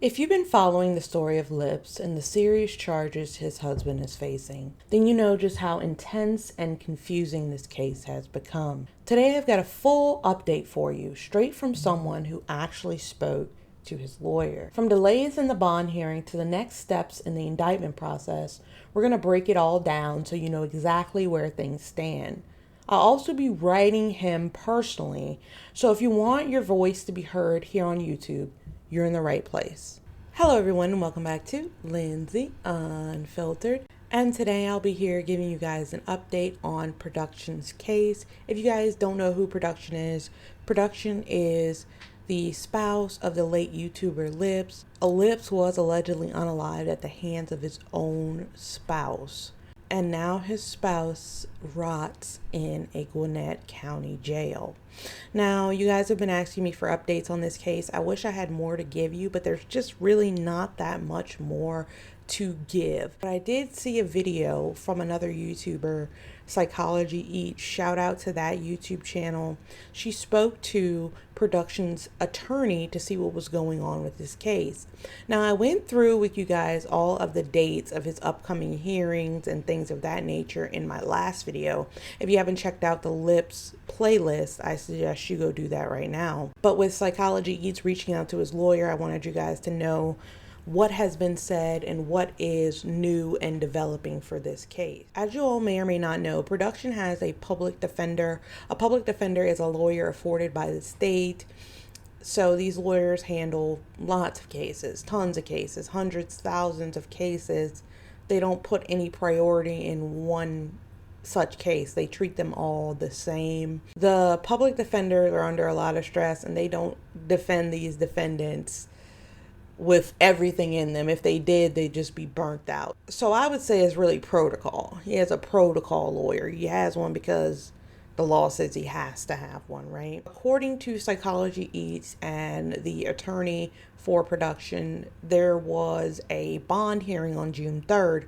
If you've been following the story of Lips and the serious charges his husband is facing, then you know just how intense and confusing this case has become. Today I've got a full update for you, straight from someone who actually spoke to his lawyer. From delays in the bond hearing to the next steps in the indictment process, we're going to break it all down so you know exactly where things stand. I'll also be writing him personally, so if you want your voice to be heard here on YouTube, you're in the right place. Hello everyone and welcome back to Lindsay Unfiltered. And today I'll be here giving you guys an update on Production's case. If you guys don't know who Production is the spouse of the late YouTuber Lips. Lips was allegedly unalived at the hands of his own spouse. And now his spouse rots in a Gwinnett County jail. Now, you guys have been asking me for updates on this case. I wish I had more to give you, but there's just really not that much more to give. But I did see a video from another YouTuber, Psychology Eats. Shout out to that YouTube channel. She spoke to Production's attorney to see what was going on with this case. Now, I went through with you guys all of the dates of his upcoming hearings and things of that nature in my last video. If you haven't checked out the Lips playlist, I suggest you go do that right now. But with Psychology Eats reaching out to his lawyer, I wanted you guys to know what has been said and what is new and developing for this case. As you all may or may not know, Production has a public defender. A public defender is a lawyer afforded by the state. So these lawyers handle lots of cases, tons of cases, hundreds, thousands of cases. They don't put any priority in one such case. They treat them all the same. The public defenders are under a lot of stress and they don't defend these defendants with everything in them. If they did, they'd just be burnt out. So I would say it's really protocol. He has a protocol lawyer. He has one because the law says he has to have one, right? According to Psychology Eats and the attorney for Production, there was a bond hearing on June 3rd.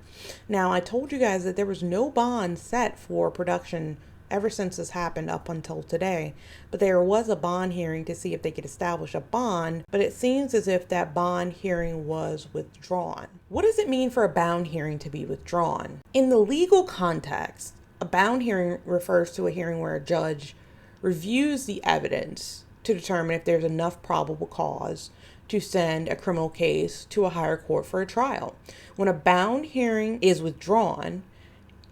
Now, I told you guys that there was no bond set for Production ever since this happened up until today. But there was a bond hearing to see if they could establish a bond, but it seems as if that bond hearing was withdrawn. What does it mean for a bound hearing to be withdrawn? In the legal context, a bound hearing refers to a hearing where a judge reviews the evidence to determine if there's enough probable cause to send a criminal case to a higher court for a trial. When a bound hearing is withdrawn,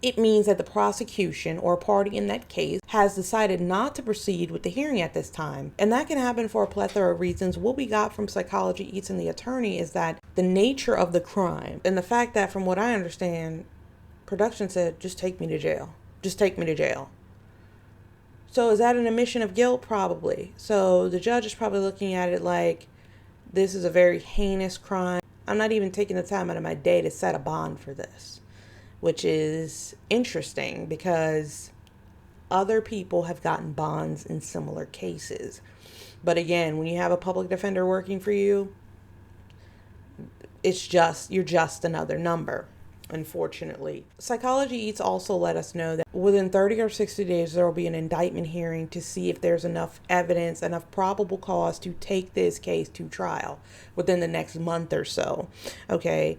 it means that the prosecution or a party in that case has decided not to proceed with the hearing at this time. And that can happen for a plethora of reasons. What we got from Psychology Eats and the attorney is that the nature of the crime and the fact that, from what I understand, Production said, just take me to jail. Just take me to jail. So is that an admission of guilt? Probably. So the judge is probably looking at it like, this is a very heinous crime. I'm not even taking the time out of my day to set a bond for this. Which is interesting because other people have gotten bonds in similar cases. But again, when you have a public defender working for you, you're just another number, unfortunately. Psychology Eats also let us know that within 30 or 60 days, there will be an indictment hearing to see if there's enough evidence, enough probable cause to take this case to trial within the next month or so. Okay.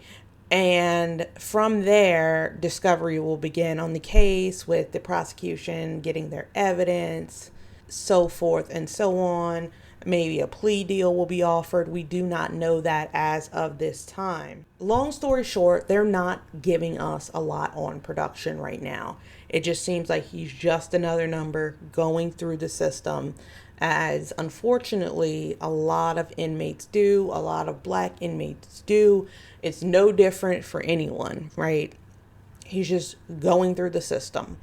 And from there, discovery will begin on the case with the prosecution getting their evidence, so forth and so on. Maybe a plea deal will be offered. We do not know that as of this time. Long story short, they're not giving us a lot on Production right now. It just seems like he's just another number going through the system, as unfortunately a lot of inmates do, a lot of Black inmates do. It's no different for anyone, right? He's just going through the system,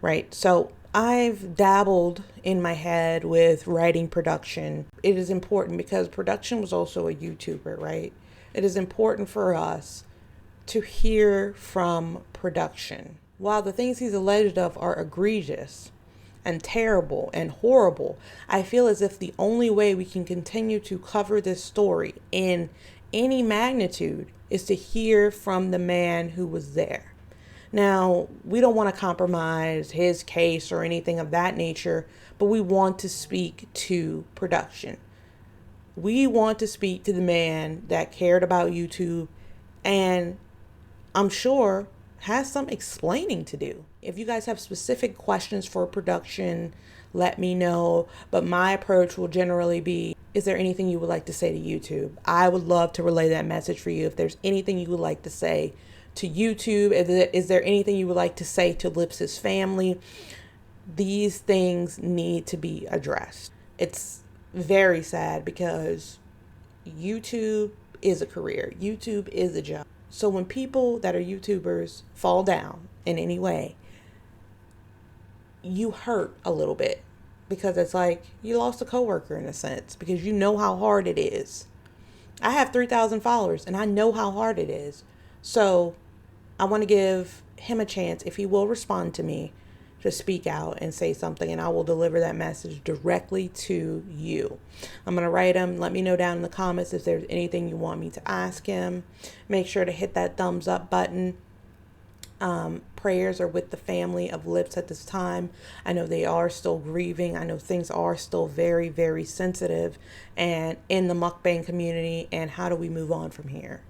right? So I've dabbled in my head with writing Production. It is important because Production was also a YouTuber, right? It is important for us to hear from Production. While the things he's alleged of are egregious and terrible and horrible, I feel as if the only way we can continue to cover this story in any magnitude is to hear from the man who was there. Now, we don't want to compromise his case or anything of that nature, but we want to speak to Production. We want to speak to the man that cared about YouTube and I'm sure has some explaining to do. If you guys have specific questions for production, let me know. But my approach will generally be, is there anything you would like to say to YouTube? I would love to relay that message for you. If there's anything you would like to say to YouTube, is there anything you would like to say to Lips' family? These things need to be addressed. It's very sad because YouTube is a career. YouTube is a job. So when people that are YouTubers fall down in any way, you hurt a little bit because it's like you lost a coworker in a sense because you know how hard it is. I have 3,000 followers and I know how hard it is. So I want to give him a chance if he will respond to me to speak out and say something, and I will deliver that message directly to you. I'm going to write him. Let me know down in the comments if there's anything you want me to ask him. Make sure to hit that thumbs up button. Prayers are with the family of Lips at this time. I know they are still grieving. I know things are still very, very sensitive and in the mukbang community. And how do we move on from here?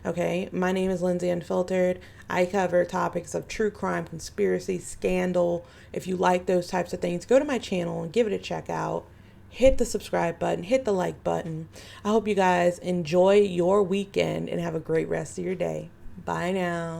Okay, my name is Lindsay Unfiltered. I cover topics of true crime, conspiracy, scandal. If you like those types of things, go to my channel and give it a check out. Hit the subscribe button, hit the like button. I hope you guys enjoy your weekend and have a great rest of your day. Bye now.